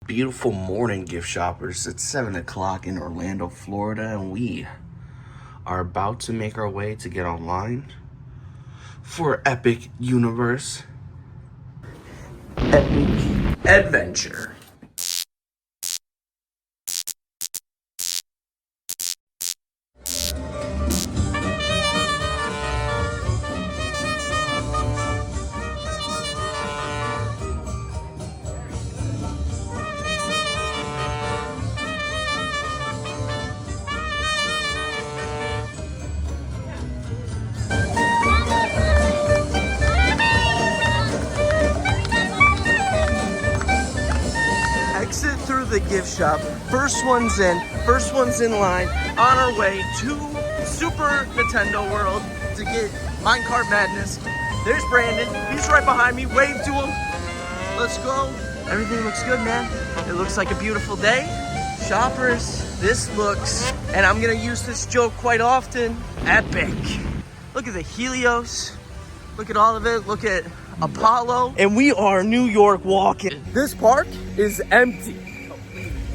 Beautiful morning, gift shoppers. It's 7 o'clock in Orlando, Florida, and we are about to make our way to get online for Epic Universe Epic Adventure. Exit through the gift shop. First one's in line, on our way to Super Nintendo World to get Minecart Madness. There's Brandon, he's right behind me, wave to him. Let's go. Everything looks good, man. It looks like a beautiful day. Shoppers, this looks, and I'm gonna use this joke quite often, epic. Look at the Helios, look at all of it, look at Apollo, and we are New York walking. This park is empty.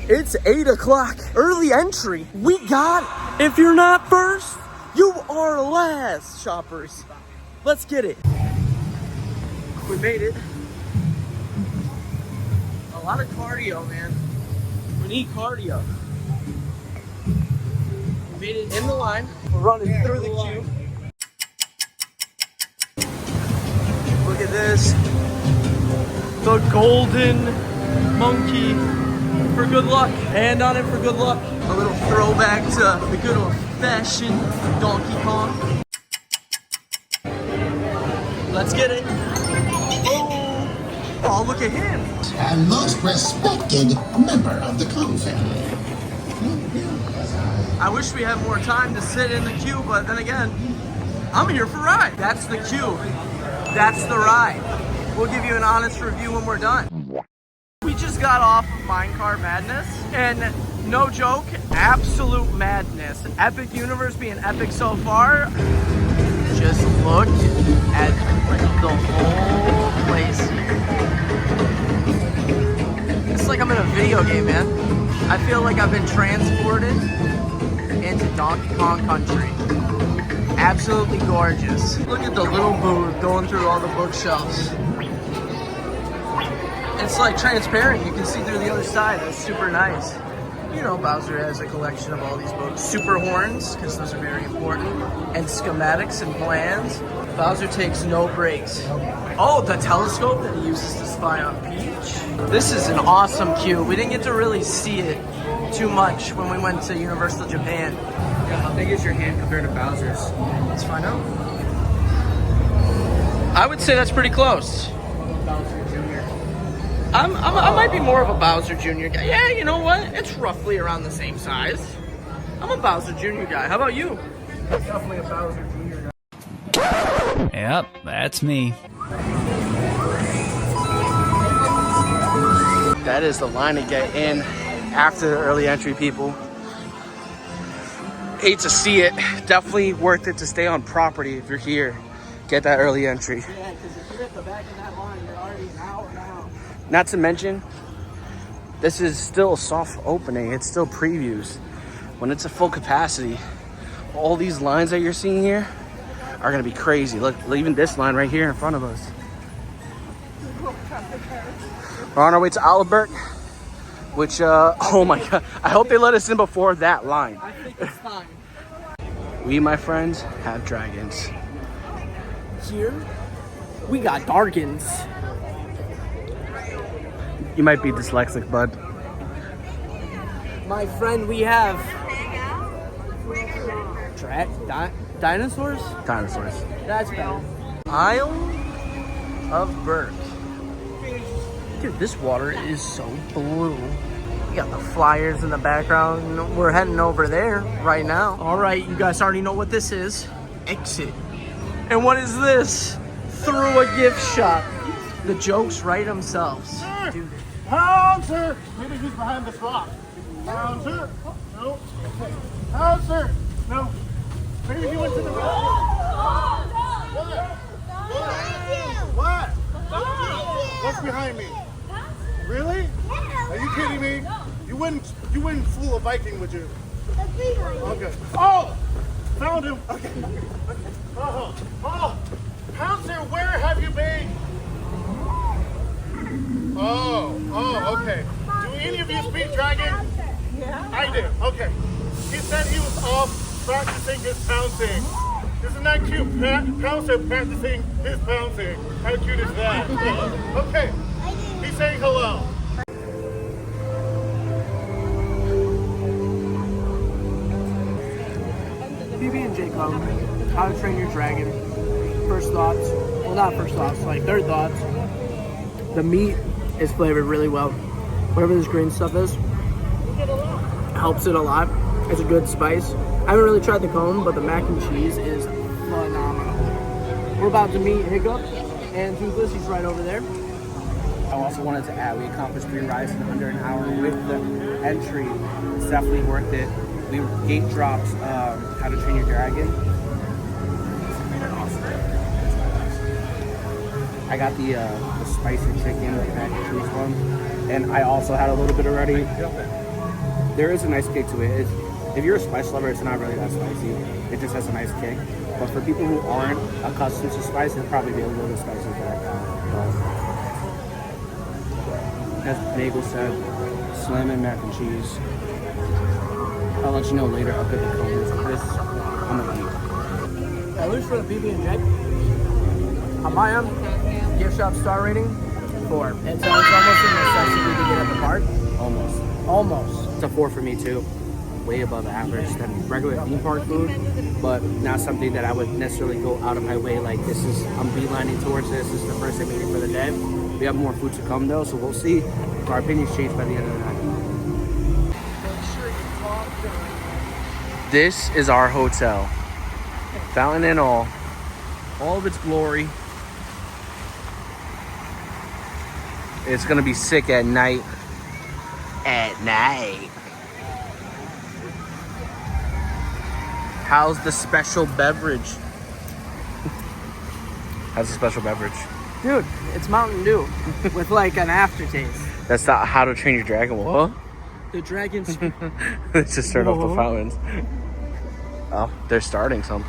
It's 8 o'clock, early entry. We got, if you're not first, you are last, shoppers. Let's get it. We made it. A lot of cardio, man. We need cardio. We made it in the line. We're running through the queue. Look at this. The golden monkey for good luck. Hand on it for good luck. A little throwback to the good old fashioned Donkey Kong. Let's get it. Oh, look at him. A most respected member of the Kong family. I wish we had more time to sit in the queue, but then again, I'm here for a ride. That's the queue. That's the ride. We'll give you an honest review when we're done. We just got off of Minecart Madness, and no joke, absolute madness. Epic Universe being epic so far. Just look at the whole place here. It's like I'm in a video game, man. I feel like I've been transported into Donkey Kong Country. Absolutely gorgeous. Look at the little booth going through all the bookshelves. It's like transparent. You can see through the other side. That's super nice. You know, Bowser has a collection of all these books. Super horns, because those are very important. And schematics and plans. Bowser takes no breaks. Oh, the telescope that he uses to spy on Peach. This is an awesome queue. We didn't get to really see it too much when we went to Universal Japan. Yeah, how big is your hand compared to Bowser's? Let's find out. I would say that's pretty close. Bowser Jr. I might be more of a Bowser Jr. guy. Yeah, you know what? It's roughly around the same size. I'm a Bowser Jr. guy. How about you? Definitely a Bowser Jr. guy. Yep, that's me. That is the line to get in after the early entry, people. Hate to see it. Definitely worth it to stay on property if you're here. Get that early entry. Yeah, because if you're at the back of that line, you're already an hour now. Not to mention, this is still a soft opening. It's still previews. When it's at full capacity, all these lines that you're seeing here are gonna be crazy. Look, even this line right here in front of us. We're on our way to Albert, which, oh my God, I hope they let us in before that line. I think it's time. We, my friends, have dragons. Here, we got Darkins. You might be dyslexic, bud. My friend, we have dinosaurs? Dinosaurs. That's better. Isle of Berk. Dude, this water is so blue. We got the flyers in the background. We're heading over there right now. All right, you guys already know what this is. Exit. And what is this? Through a gift shop. The jokes write themselves. Dude. Pouncer! Maybe he's behind this rock. Pouncer! No. Pouncer! No. Maybe he went to the rock. What? What's behind me? Really? Are you kidding me? You wouldn't fool a Viking, would you? Okay. Oh! Found him. Okay. Oh! Pouncer, where have you been? Oh, okay. Do any of you speak dragon? Yeah. I do. Okay. He said he was off practicing his pouncing. Isn't that cute? Pouncer practicing his pouncing. How cute is that? Okay. He's saying hello. PB&J Club, How to Train Your Dragon. First thoughts, well not first thoughts, like third thoughts. The meat is flavored really well. Whatever this green stuff is, helps it a lot. It's a good spice. I haven't really tried the cone, but the mac and cheese is phenomenal. We're about to meet Hiccup and Toothless, he's right over there. I also wanted to add, we accomplished 3 rides in under an hour with the entry. It's definitely worth it. We gate dropped How to Train Your Dragon. I got the spicy chicken with mac and cheese one, and I also had a little bit already. There is a nice kick to it. If you're a spice lover, it's not really that spicy. It just has a nice kick. But for people who aren't accustomed to spice, it'll probably be a little bit spicy for that. As Nagel said, slamming mac and cheese. I'll let you know later how good the cone is. This, I'm gonna eat. At least for the PB&J, on my end, gift shop star rating 4. It's almost a necessity to get at the park. Almost. It's a 4 for me too. Way above average than regular theme park food, but not something that I would necessarily go out of my way. Like I'm beelining towards this. This is the first I'm eating for the day. We have more food to come though, so we'll see if our opinions change by the end of the night. This is our hotel. Fountain and all of its glory. It's gonna be sick at night. At night. How's the special beverage? How's the special beverage? Dude, it's Mountain Dew with like an aftertaste. That's not How to Train Your Dragon. What? The dragons. Let's just turn off the fountains. Oh, they're starting some.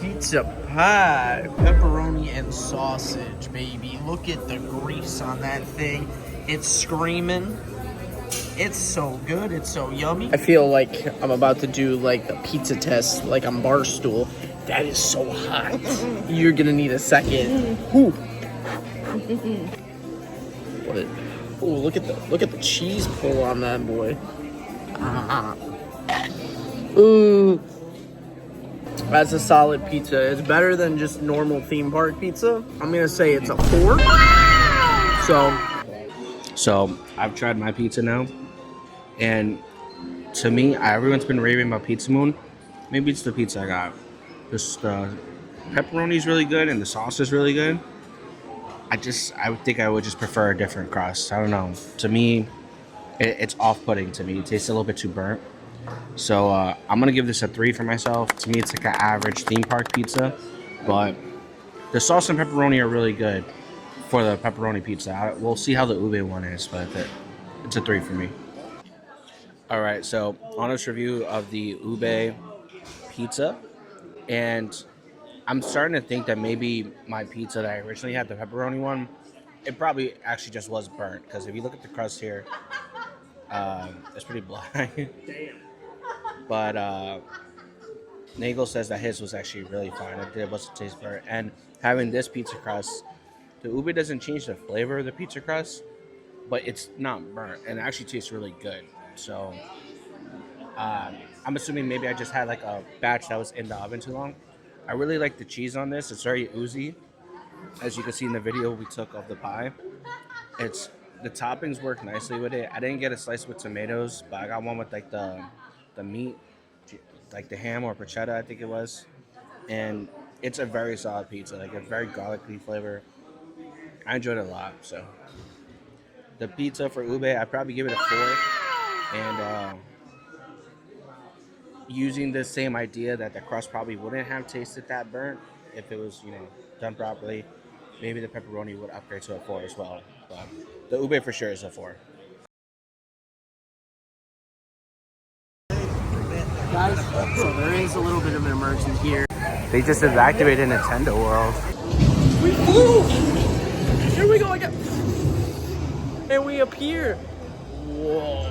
Pizza pie, pepperoni and sausage, baby. Look at the grease on that thing. It's screaming. It's so good. It's so yummy. I feel like I'm about to do like a pizza test, like on Barstool. That is so hot. You're gonna need a second. Ooh. What? Oh, look at the cheese pull on that boy. Ooh. That's a solid pizza. It's better than just normal theme park pizza. I'm gonna say it's a 4. So I've tried my pizza now, and to me, everyone's been raving about Pizza Moon. Maybe it's the pizza I got. Just pepperoni is really good and the sauce is really good. I think I would just prefer a different crust. I don't know. To me, it's off-putting to me. It tastes a little bit too burnt. So I'm gonna give this a 3 for myself. To me, it's like an average theme park pizza, but the sauce and pepperoni are really good for the pepperoni pizza. We'll see how the ube one is, but it's a 3 for me. All right, so honest review of the ube pizza, and I'm starting to think that maybe my pizza that I originally had, the pepperoni one, it probably actually just was burnt, because if you look at the crust here, it's pretty black. Damn. But Nagel says that his was actually really fine. It wasn't taste burnt. And having this pizza crust, the ube doesn't change the flavor of the pizza crust, but it's not burnt, and it actually tastes really good. So I'm assuming maybe I just had like a batch that was in the oven too long. I really like the cheese on this. It's very oozy. as you can see in the video we took of the pie, the toppings work nicely with it. I didn't get a slice with tomatoes, but I got one with like the meat, like the ham or bruschetta, I think it was. And it's a very solid pizza, like a very garlicky flavor. I enjoyed it a lot. So the pizza for Ube, I'd probably give it a 4. And using the same idea that the crust probably wouldn't have tasted that burnt if it was, done properly, maybe the pepperoni would upgrade to a 4 as well. But the Ube for sure is a 4. Guys, so there is a little bit of an emergency here. They just evacuated Nintendo World. We flew! Here we go again. And we appear. Whoa.